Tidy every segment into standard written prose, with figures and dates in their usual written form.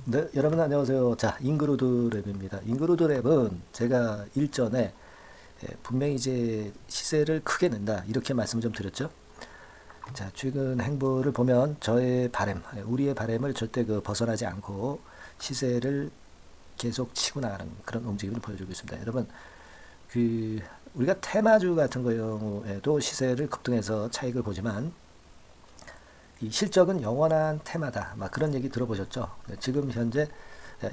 네, 여러분 안녕하세요. 자, 잉그루드 랩입니다. 잉그루드 랩은 제가 일전에 분명히 이제 시세를 크게 낸다 이렇게 말씀을 좀 드렸죠. 자, 최근 행보를 보면 저의 바램, 우리의 바램을 절대 벗어나지 않고 시세를 계속 치고 나가는 그런 움직임을 보여주고 있습니다. 여러분, 그 우리가 테마주 같은 경우에도 시세를 급등해서 차익을 보지만 이 실적은 영원한 테마다. 막 그런 얘기 들어보셨죠? 네, 지금 현재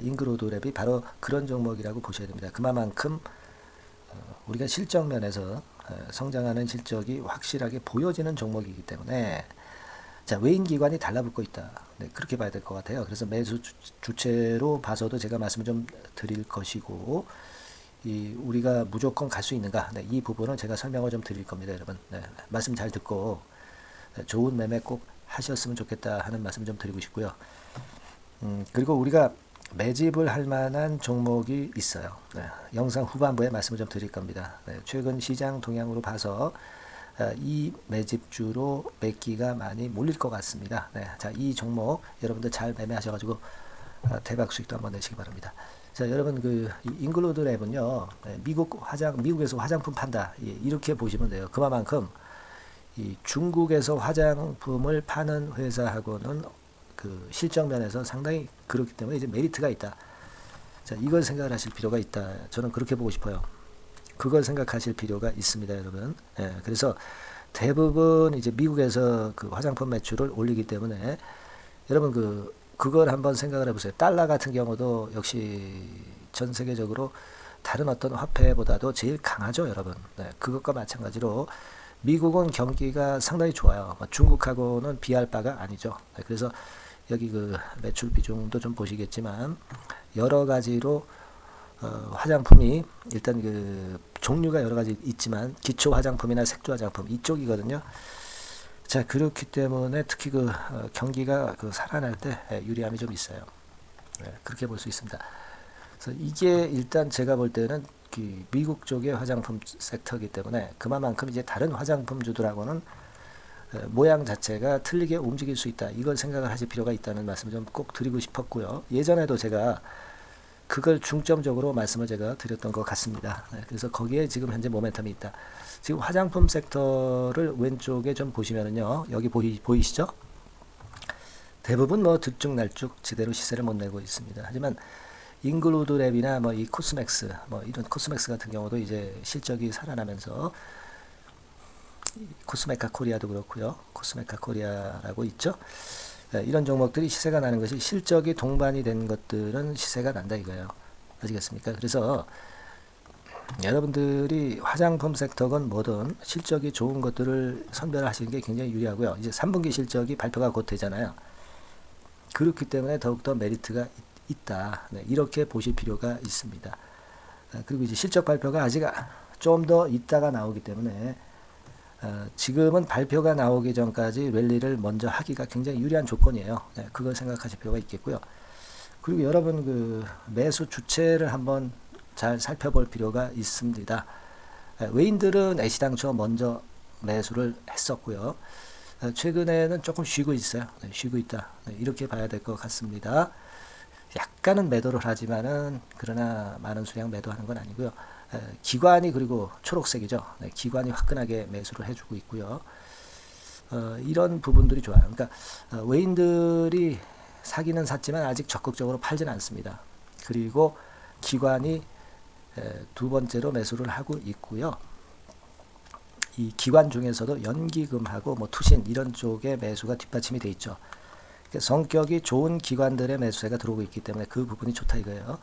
잉그로드 랩이 바로 그런 종목이라고 보셔야 됩니다. 그만큼 우리가 실적 면에서 성장하는 실적이 확실하게 보여지는 종목이기 때문에 자, 외인 기관이 달라붙고 있다. 네, 그렇게 봐야 될 것 같아요. 그래서 매수 주체로 봐서도 제가 말씀을 좀 드릴 것이고 우리가 무조건 갈 수 있는가? 네, 이 부분은 제가 설명을 좀 드릴 겁니다, 여러분. 네, 말씀 잘 듣고 좋은 매매 꼭 하셨으면 좋겠다 하는 말씀 좀 드리고 싶고요. 그리고 우리가 매집을 할 만한 종목이 있어요. 네, 영상 후반부에 말씀을 좀 드릴 겁니다. 네, 최근 시장 동향으로 봐서 이 매집주로 매기가 많이 몰릴 것 같습니다. 네, 자, 이 종목 여러분들 잘 매매하셔가지고 대박 수익도 한번 내시기 바랍니다. 자, 여러분 잉글로드 랩은요, 네, 미국에서 화장품 판다, 예, 이렇게 보시면 돼요. 그만큼 이 중국에서 화장품을 파는 회사하고는 그 실적 면에서 상당히 그렇기 때문에 이제 메리트가 있다. 자, 이걸 생각을 하실 필요가 있다. 저는 그렇게 보고 싶어요. 그걸 생각하실 필요가 있습니다, 여러분. 예, 그래서 대부분 이제 미국에서 그 화장품 매출을 올리기 때문에 여러분 그걸 한번 생각을 해보세요. 달러 같은 경우도 역시 전 세계적으로 다른 어떤 화폐보다도 제일 강하죠, 여러분. 네, 그것과 마찬가지로 미국은 경기가 상당히 좋아요. 중국하고는 비할 바가 아니죠. 네, 그래서 여기 매출 비중도 좀 보시겠지만 여러 가지로 화장품이 일단 종류가 여러 가지 있지만 기초 화장품이나 색조 화장품 이쪽이거든요. 자, 그렇기 때문에 특히 경기가 살아날 때 유리함이 좀 있어요. 네, 그렇게 볼 수 있습니다. 그래서 이게 일단 제가 볼 때는 미국 쪽의 화장품 섹터이기 때문에 그만큼 이제 다른 화장품주들하고는 모양 자체가 틀리게 움직일 수 있다. 이걸 생각을 하실 필요가 있다는 말씀을 좀 꼭 드리고 싶었고요. 예전에도 제가 그걸 중점적으로 말씀을 제가 드렸던 것 같습니다. 그래서 거기에 지금 현재 모멘텀이 있다. 지금 화장품 섹터를 왼쪽에 좀 보시면은요, 여기 보이시죠? 대부분 들쭉날쭉 제대로 시세를 못 내고 있습니다. 하지만 잉글로드 랩이나 이 코스맥스, 이런 코스맥스 같은 경우도 이제 실적이 살아나면서 코스메카 코리아도 그렇고요. 코스메카 코리아라고 있죠. 이런 종목들이 시세가 나는 것이 실적이 동반이 된 것들은 시세가 난다 이거예요. 아시겠습니까? 그래서 여러분들이 화장품 섹터건 뭐든 실적이 좋은 것들을 선별하시는 게 굉장히 유리하고요. 이제 3분기 실적이 발표가 곧 되잖아요. 그렇기 때문에 더욱더 메리트가 있다. 네, 이렇게 보실 필요가 있습니다. 그리고 이제 실적 발표가 아직 좀 더 있다가 나오기 때문에 지금은 발표가 나오기 전까지 랠리를 먼저 하기가 굉장히 유리한 조건이에요. 네, 그걸 생각하실 필요가 있겠고요. 그리고 여러분 매수 주체를 한번 잘 살펴볼 필요가 있습니다. 외인들은 애시당초 먼저 매수를 했었고요. 최근에는 조금 쉬고 있어요. 네, 쉬고 있다. 네, 이렇게 봐야 될 것 같습니다. 약간은 매도를 하지만은 그러나 많은 수량 매도하는 건 아니고요. 기관이 그리고 초록색이죠. 네, 기관이 화끈하게 매수를 해주고 있고요. 이런 부분들이 좋아요. 그러니까 외인들이 사기는 샀지만 아직 적극적으로 팔지는 않습니다. 그리고 기관이 두 번째로 매수를 하고 있고요. 이 기관 중에서도 연기금하고 투신 이런 쪽의 매수가 뒷받침이 돼 있죠. 성격이 좋은 기관들의 매수세가 들어오고 있기 때문에 그 부분이 좋다 이거예요.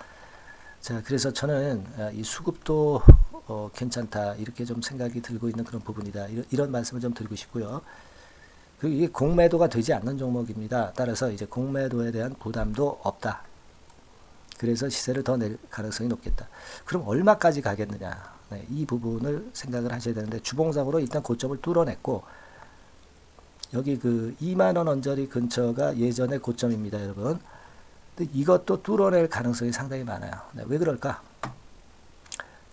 자, 그래서 저는 이 수급도 괜찮다 이렇게 좀 생각이 들고 있는 그런 부분이다. 이런 말씀을 좀 드리고 싶고요. 그리고 이게 공매도가 되지 않는 종목입니다. 따라서 이제 공매도에 대한 부담도 없다. 그래서 시세를 더 낼 가능성이 높겠다. 그럼 얼마까지 가겠느냐? 네, 이 부분을 생각을 하셔야 되는데 주봉상으로 일단 고점을 뚫어냈고 여기 2만원 언저리 근처가 예전의 고점입니다, 여러분. 근데 이것도 뚫어낼 가능성이 상당히 많아요. 네, 왜 그럴까?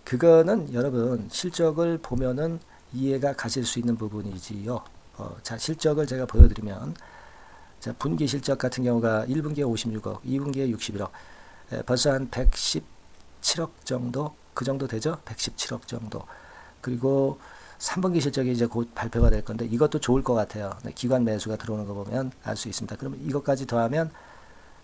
그거는 여러분 실적을 보면은 이해가 가실 수 있는 부분이지요. 자, 실적을 제가 보여드리면 자, 분기 실적 같은 경우가 1분기에 56억, 2분기에 61억, 벌써 한 117억 정도, 그 정도 되죠? 117억 정도. 그리고 3분기 실적이 이제 곧 발표가 될 건데 이것도 좋을 것 같아요. 네, 기관 매수가 들어오는 거 보면 알 수 있습니다. 그러면 이것까지 더하면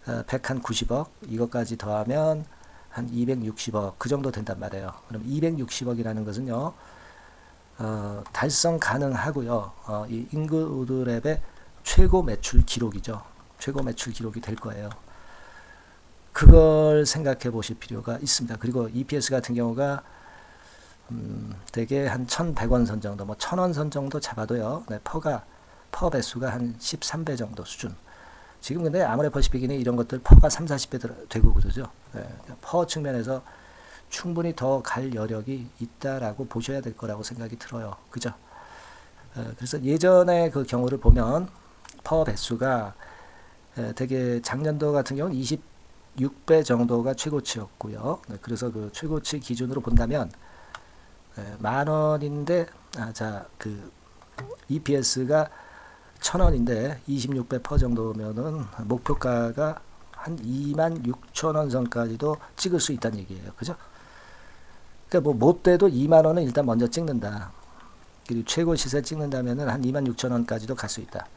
190억, 이것까지 더하면 한 260억 그 정도 된단 말이에요. 그럼 260억이라는 것은요, 달성 가능하고요. 이 잉그우드랩의 최고 매출 기록이죠. 최고 매출 기록이 될 거예요. 그걸 생각해 보실 필요가 있습니다. 그리고 EPS 같은 경우가 대개 한 1,100원 선 정도, 뭐 1,000원 선 정도 잡아도요. 네, 퍼 배수가 한 13배 정도 수준. 지금 근데 아모레퍼시픽이니 이런 것들 퍼가 3, 40배 되고 그러죠. 네, 퍼 측면에서 충분히 더 갈 여력이 있다라고 보셔야 될 거라고 생각이 들어요. 그죠? 그래서 예전의 그 경우를 보면 퍼 배수가 되게 작년도 같은 경우는 26배 정도가 최고치였고요. 네, 그래서 그 최고치 기준으로 본다면 10,000원인데 그 EPS가 1,000원인데 26배 퍼 정도면은 목표가가 한 26,000원 선까지도 찍을 수 있다는 얘기예요. 그죠? 그러니까 뭐 못 돼도 2만 원은 일단 먼저 찍는다. 그리고 최고 시세 찍는다면은 한 26,000원까지도 갈 수 있다.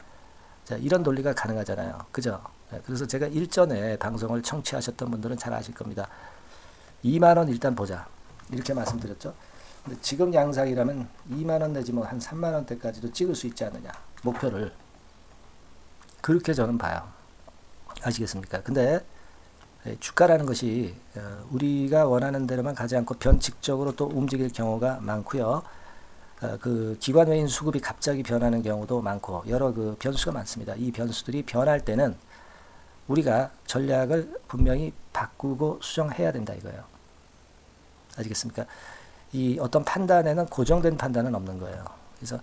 자, 이런 논리가 가능하잖아요. 그죠? 그래서 제가 일전에 방송을 청취하셨던 분들은 잘 아실 겁니다. 2만 원 일단 보자. 이렇게 말씀드렸죠. 근데 지금 양상이라면 2만 원 내지 뭐 한 3만 원대까지도 찍을 수 있지 않느냐. 목표를. 그렇게 저는 봐요. 아시겠습니까? 근데 주가라는 것이 우리가 원하는 대로만 가지 않고 변칙적으로 또 움직일 경우가 많고요. 그 기관 외인 수급이 갑자기 변하는 경우도 많고 여러 그 변수가 많습니다. 이 변수들이 변할 때는 우리가 전략을 분명히 바꾸고 수정해야 된다 이거예요. 아시겠습니까? 이 어떤 판단에는 고정된 판단은 없는 거예요. 그래서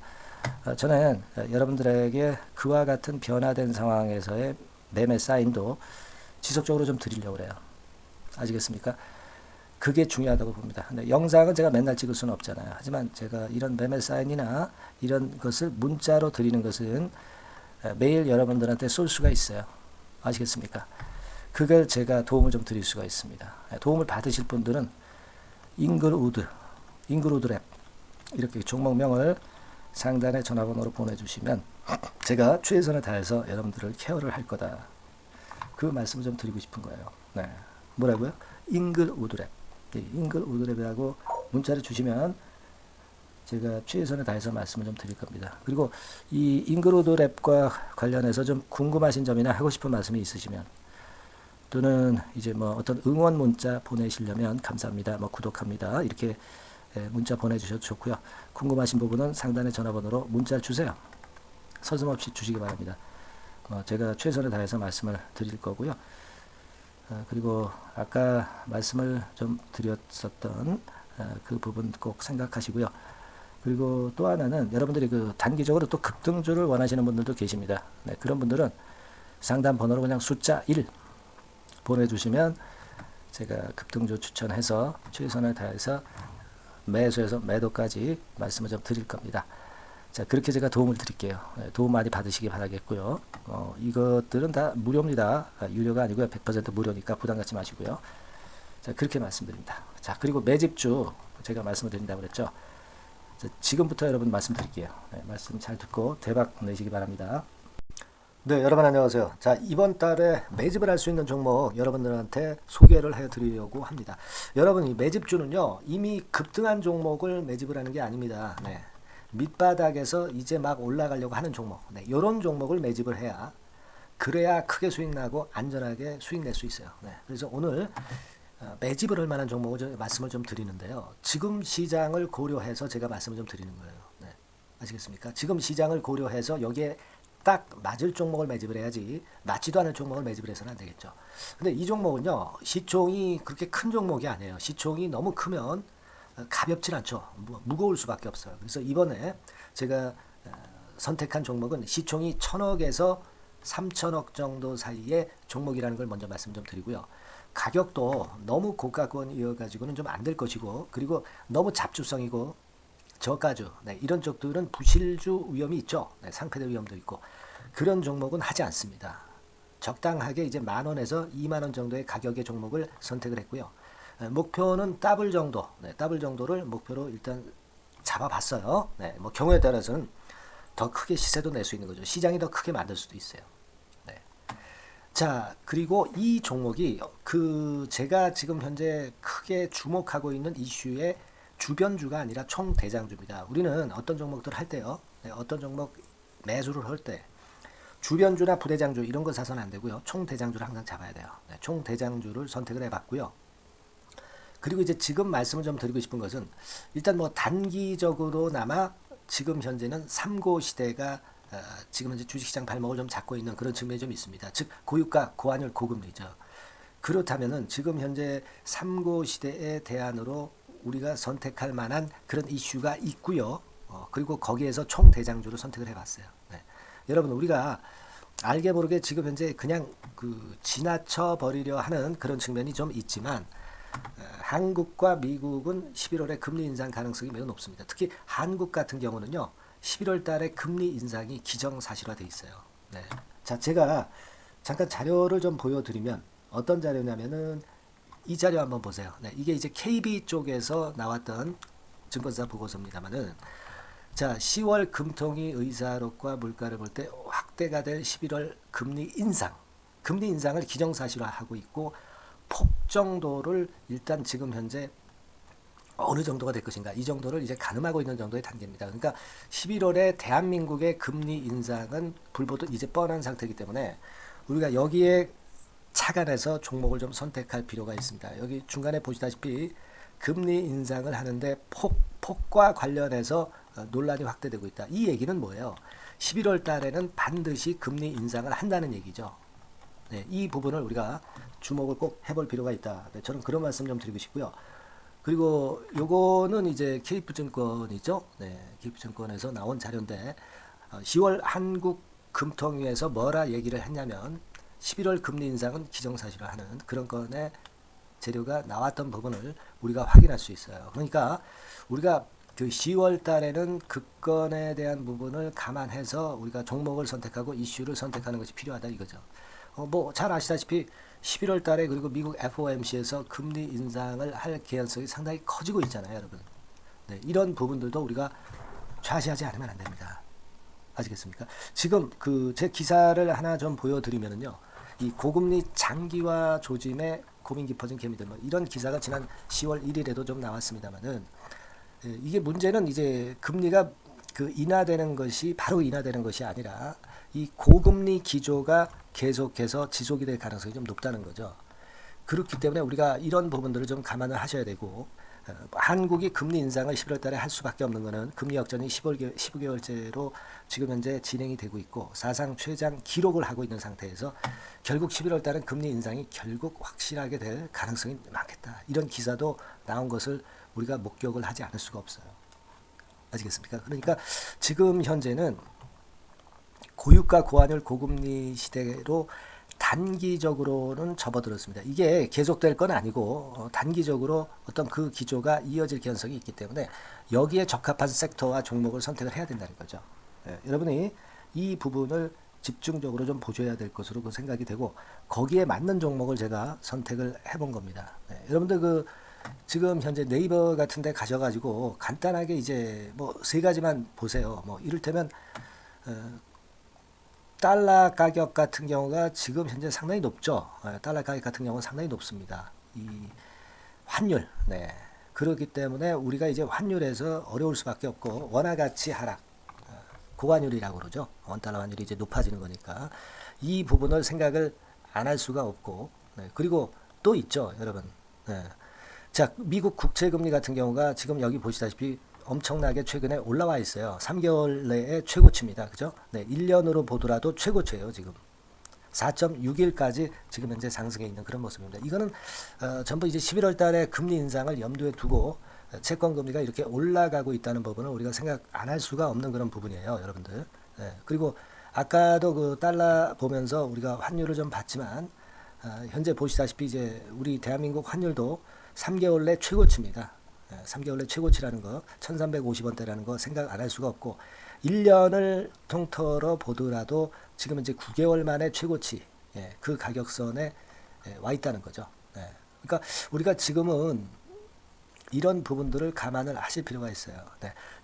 저는 여러분들에게 그와 같은 변화된 상황에서의 매매 사인도 지속적으로 좀 드리려고 그래요. 아시겠습니까? 그게 중요하다고 봅니다. 근데 영상은 제가 맨날 찍을 수는 없잖아요. 하지만 제가 이런 매매 사인이나 이런 것을 문자로 드리는 것은 매일 여러분들한테 쏠 수가 있어요. 아시겠습니까? 그걸 제가 도움을 좀 드릴 수가 있습니다. 도움을 받으실 분들은 잉그루드랩 이렇게 종목명을 상단에 전화번호로 보내주시면 제가 최선을 다해서 여러분들을 케어를 할 거다. 그 말씀을 좀 드리고 싶은 거예요. 네. 뭐라고요? 잉글우드랩. 잉글우드랩이라고 문자를 주시면 제가 최선을 다해서 말씀을 좀 드릴 겁니다. 그리고 이 잉글우드랩과 관련해서 좀 궁금하신 점이나 하고 싶은 말씀이 있으시면 또는 이제 뭐 어떤 응원 문자 보내시려면 감사합니다. 뭐 구독합니다. 이렇게 문자 보내주셔도 좋고요. 궁금하신 부분은 상단의 전화번호로 문자를 주세요. 서슴없이 주시기 바랍니다. 제가 최선을 다해서 말씀을 드릴 거고요. 그리고 아까 말씀을 좀 드렸었던 그 부분 꼭 생각하시고요. 그리고 또 하나는 여러분들이 그 단기적으로 또 급등주를 원하시는 분들도 계십니다. 네, 그런 분들은 상단 번호로 그냥 숫자 1 보내주시면 제가 급등주 추천해서 최선을 다해서 매수에서 매도까지 말씀을 좀 드릴 겁니다. 자, 그렇게 제가 도움을 드릴게요. 도움 많이 받으시기 바라겠고요. 이것들은 다 무료입니다. 유료가 아니고요. 100% 무료니까 부담 갖지 마시고요. 자, 그렇게 말씀드립니다. 자, 그리고 매집주 제가 말씀을 드린다고 그랬죠. 자, 지금부터 여러분 말씀드릴게요. 말씀 잘 듣고 대박 내시기 바랍니다. 네, 여러분 안녕하세요. 자, 이번 달에 매집을 할 수 있는 종목 여러분들한테 소개를 해드리려고 합니다. 여러분, 이 매집주는요, 이미 급등한 종목을 매집을 하는 게 아닙니다. 네. 밑바닥에서 이제 막 올라가려고 하는 종목, 네, 이런 종목을 매집을 해야 그래야 크게 수익 나고 안전하게 수익 낼 수 있어요. 네, 그래서 오늘 매집을 할 만한 종목을 말씀을 좀 드리는데요. 지금 시장을 고려해서 제가 말씀을 좀 드리는 거예요. 네, 아시겠습니까? 지금 시장을 고려해서 여기에 딱 맞을 종목을 매집을 해야지 맞지도 않을 종목을 매집을 해서는 안 되겠죠. 근데 이 종목은요, 시총이 그렇게 큰 종목이 아니에요. 시총이 너무 크면 가볍진 않죠. 무거울 수밖에 없어요. 그래서 이번에 제가 선택한 종목은 시총이 1,000억에서 3,000억 정도 사이의 종목이라는 걸 먼저 말씀 좀 드리고요. 가격도 너무 고가권이어가지고는 좀 안 될 것이고, 그리고 너무 잡주성이고 저가주, 네, 이런 쪽들은 부실주 위험이 있죠. 네, 상패될 위험도 있고. 그런 종목은 하지 않습니다. 적당하게 이제 10,000원에서 20,000원 정도의 가격의 종목을 선택을 했고요. 목표는 더블 정도, 더블 정도를 목표로 일단 잡아봤어요. 뭐 경우에 따라서는 더 크게 시세도 낼 수 있는 거죠. 시장이 더 크게 만들 수도 있어요. 네. 자, 그리고 이 종목이 제가 지금 현재 크게 주목하고 있는 이슈의 주변주가 아니라 총대장주입니다. 우리는 어떤 종목들 할 때요. 어떤 종목 매수를 할 때 주변주나 부대장주 이런 거 사서는 안 되고요. 총대장주를 항상 잡아야 돼요. 총대장주를 선택을 해봤고요. 그리고 이제 지금 말씀을 좀 드리고 싶은 것은 일단 뭐 단기적으로나마 지금 현재는 3고 시대가 지금 현재 주식시장 발목을 좀 잡고 있는 그런 측면이 좀 있습니다. 즉 고유가, 고환율, 고금리죠. 그렇다면은 지금 현재 3고 시대의 대안으로 우리가 선택할 만한 그런 이슈가 있고요. 그리고 거기에서 총대장주를 선택을 해봤어요. 네. 여러분 우리가 알게 모르게 지금 현재 그냥 지나쳐 버리려 하는 그런 측면이 좀 있지만 한국과 미국은 11월에 금리 인상 가능성이 매우 높습니다. 특히 한국 같은 경우는요. 11월 달에 금리 인상이 기정사실화되어 있어요. 네. 자, 제가 잠깐 자료를 좀 보여드리면 어떤 자료냐면은 이 자료 한번 보세요. 네, 이게 이제 KB 쪽에서 나왔던 증권사 보고서입니다만은 자, 10월 금통위 의사록과 물가를 볼 때 확대가 될 11월 금리 인상을 기정사실화하고 있고 폭 정도를 일단 지금 현재 어느 정도가 될 것인가 이 정도를 이제 가늠하고 있는 정도의 단계입니다. 그러니까 11월에 대한민국의 금리 인상은 불보듯 이제 뻔한 상태이기 때문에 우리가 여기에 착안해서 종목을 좀 선택할 필요가 있습니다. 여기 중간에 보시다시피 금리 인상을 하는데 폭과 관련해서 논란이 확대되고 있다. 이 얘기는 뭐예요? 11월 달에는 반드시 금리 인상을 한다는 얘기죠. 네, 이 부분을 우리가 주목을 꼭 해볼 필요가 있다. 네, 저는 그런 말씀 좀 드리고 싶고요. 그리고 요거는 이제 KF증권이죠. 네, KF증권에서 나온 자료인데 10월 한국 금통위에서 뭐라 얘기를 했냐면 11월 금리 인상은 기정사실화하는 그런 건의 재료가 나왔던 부분을 우리가 확인할 수 있어요. 그러니까 우리가 10월 달에는 그 건에 대한 부분을 감안해서 우리가 종목을 선택하고 이슈를 선택하는 것이 필요하다 이거죠. 뭐 잘 아시다시피 11월 달에 그리고 미국 FOMC에서 금리 인상을 할 개연성이 상당히 커지고 있잖아요, 여러분. 네, 이런 부분들도 우리가 좌시하지 않으면 안 됩니다. 아시겠습니까? 지금 제 기사를 하나 좀 보여드리면은요, 이 고금리 장기화 조짐에 고민 깊어진 개미들 뭐 이런 기사가 지난 10월 1일에도 좀 나왔습니다만은 이게 문제는 이제 금리가 인하되는 것이 바로 인하되는 것이 아니라 이 고금리 기조가 계속해서 지속이 될 가능성이 좀 높다는 거죠. 그렇기 때문에 우리가 이런 부분들을 좀 감안을 하셔야 되고 한국이 금리 인상을 11월 달에 할 수밖에 없는 것은 금리 역전이 15개월째로 지금 현재 진행이 되고 있고 사상 최장 기록을 하고 있는 상태에서 결국 11월 달은 금리 인상이 결국 확실하게 될 가능성이 많겠다. 이런 기사도 나온 것을 우리가 목격을 하지 않을 수가 없어요. 아시겠습니까? 그러니까 지금 현재는 고유가 고환율 고금리 시대로 단기적으로는 접어들었습니다. 이게 계속될 건 아니고 단기적으로 어떤 그 기조가 이어질 개연성이 있기 때문에 여기에 적합한 섹터와 종목을 선택을 해야 된다는 거죠. 여러분이 이 부분을 집중적으로 좀 보셔야 될 것으로 생각이 되고 거기에 맞는 종목을 제가 선택을 해본 겁니다. 여러분들 지금 현재 네이버 같은 데 가셔가지고 간단하게 이제 뭐 세 가지만 보세요. 뭐 이를테면 달러 가격 같은 경우가 지금 현재 상당히 높죠. 달러 가격 같은 경우는 상당히 높습니다. 이 환율, 네. 그렇기 때문에 우리가 이제 환율에서 어려울 수밖에 없고 원화 가치 하락, 고환율이라고 그러죠. 원달러 환율이 이제 높아지는 거니까 이 부분을 생각을 안 할 수가 없고, 네. 그리고 또 있죠, 여러분. 네. 자, 미국 국채금리 같은 경우가 지금 여기 보시다시피 엄청나게 최근에 올라와 있어요. 3개월 내에 최고치입니다. 그죠? 네, 1년으로 보더라도 최고치예요, 지금. 4.61까지 지금 현재 상승해 있는 그런 모습입니다. 이거는 전부 이제 11월 달에 금리 인상을 염두에 두고 채권 금리가 이렇게 올라가고 있다는 부분을 우리가 생각 안 할 수가 없는 그런 부분이에요, 여러분들. 네, 그리고 아까도 달러 보면서 우리가 환율을 좀 봤지만 현재 보시다시피 이제 우리 대한민국 환율도 3개월 내 최고치입니다. 3개월 내 최고치라는 거 1350원대라는 거 생각 안 할 수가 없고 1년을 통틀어 보더라도 지금 이제 9개월 만에 최고치 그 가격선에 와 있다는 거죠. 그러니까 우리가 지금은 이런 부분들을 감안을 하실 필요가 있어요.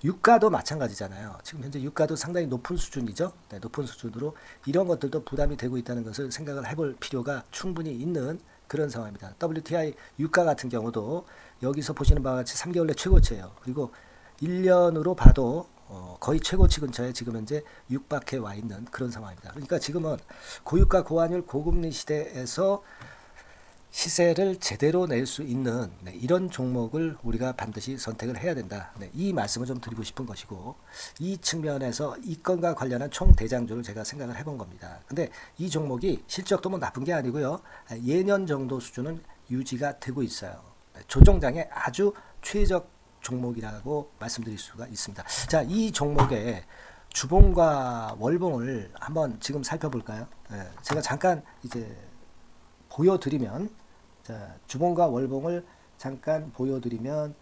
유가도 마찬가지잖아요. 지금 현재 유가도 상당히 높은 수준이죠. 높은 수준으로 이런 것들도 부담이 되고 있다는 것을 생각을 해볼 필요가 충분히 있는 그런 상황입니다. WTI 유가 같은 경우도 여기서 보시는 바와 같이 3개월 내 최고치예요. 그리고 1년으로 봐도 거의 최고치 근처에 지금 현재 육박해 와 있는 그런 상황입니다. 그러니까 지금은 고유가 고환율 고금리 시대에서 시세를 제대로 낼 수 있는 이런 종목을 우리가 반드시 선택을 해야 된다. 이 말씀을 좀 드리고 싶은 것이고 이 측면에서 이 건과 관련한 총 대장주를 제가 생각을 해본 겁니다. 근데 이 종목이 실적도 뭐 나쁜 게 아니고요. 예년 정도 수준은 유지가 되고 있어요. 조정장의 아주 최적 종목이라고 말씀드릴 수가 있습니다. 자, 이 종목의 주봉과 월봉을 한번 지금 살펴볼까요? 제가 잠깐 이제 보여드리면, 자, 주봉과 월봉을 잠깐 보여드리면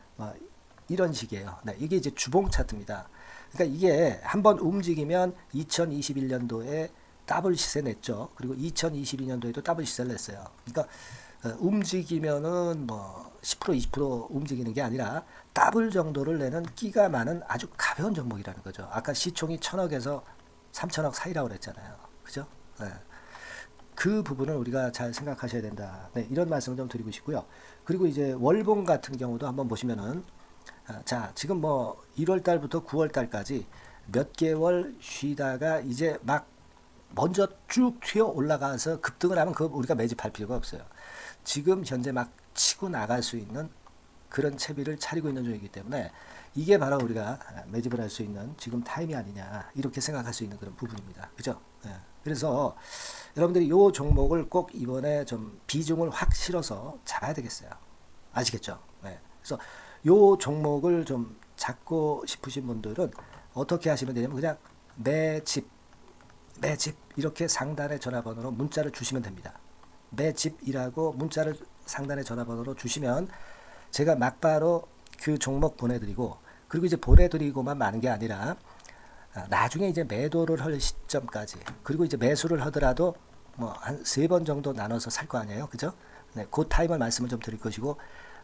이런 식이에요. 이게 이제 주봉 차트입니다. 그러니까 이게 한번 움직이면 2021년도에 더블 시세 냈죠. 그리고 2022년도에도 더블 시세를 냈어요. 그러니까 움직이면은 뭐 10% 20% 움직이는 게 아니라 더블 정도를 내는 끼가 많은 아주 가벼운 종목이라는 거죠. 아까 시총이 1000억에서 3000억 사이라고 그랬잖아요. 그죠? 그 부분을 우리가 잘 생각하셔야 된다. 이런 말씀을 좀 드리고 싶고요. 그리고 이제 월봉 같은 경우도 한번 보시면은 자, 지금 뭐 1월 달부터 9월 달까지 몇 개월 쉬다가 이제 막 먼저 쭉 튀어 올라가서 급등을 하면 그거 우리가 매집할 필요가 없어요. 지금 현재 막 치고 나갈 수 있는 그런 채비를 차리고 있는 중이기 때문에 이게 바로 우리가 매집을 할 수 있는 지금 타임이 아니냐 이렇게 생각할 수 있는 그런 부분입니다. 그죠? 그래서 여러분들이 이 종목을 꼭 이번에 좀 비중을 확 실어서 잡아야 되겠어요. 아시겠죠? 그래서 이 종목을 좀 잡고 싶으신 분들은 어떻게 하시면 되냐면 그냥 매집 이렇게 상단의 전화번호로 문자를 주시면 됩니다. 매집이라고 문자를 상단의 전화번호로 주시면 제가 막바로 그 종목 보내드리고 그리고 이제 보내드리고만 마는 게 아니라 나중에 이제 매도를 할 시점까지 그리고 이제 매수를 하더라도 뭐 한 3번 정도 나눠서 살 거 아니에요. 그죠? 그 타임을 말씀을 좀 드릴 것이고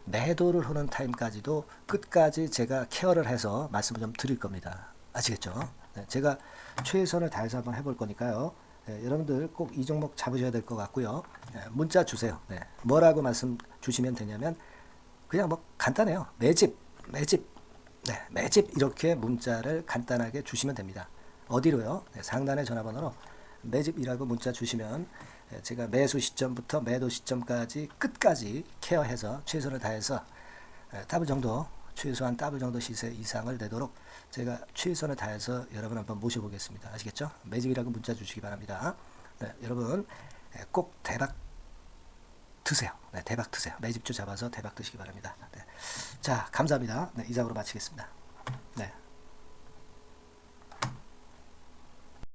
매도를 하는 타임까지도 끝까지 제가 케어를 해서 말씀을 좀 드릴 겁니다. 아시겠죠? 제가 최선을 다해서 한번 해볼 거니까요. 여러분들 꼭 이 종목 잡으셔야 될 것 같고요. 문자 주세요. 뭐라고 말씀 주시면 되냐면 그냥 뭐 간단해요. 매집 이렇게 문자를 간단하게 주시면 됩니다. 어디로요? 상단의 전화번호로 매집이라고 문자 주시면 제가 매수 시점부터 매도 시점까지 끝까지 케어해서 최선을 다해서 더블 정도 최소한 더블 정도 시세 이상을 내도록 제가 최선을 다해서 여러분 한번 모셔보겠습니다. 아시겠죠? 매집이라고 문자 주시기 바랍니다. 여러분 꼭 대박 드세요. 대박 드세요. 매집주 잡아서 대박 드시기 바랍니다. 자, 감사합니다. 이상으로 마치겠습니다.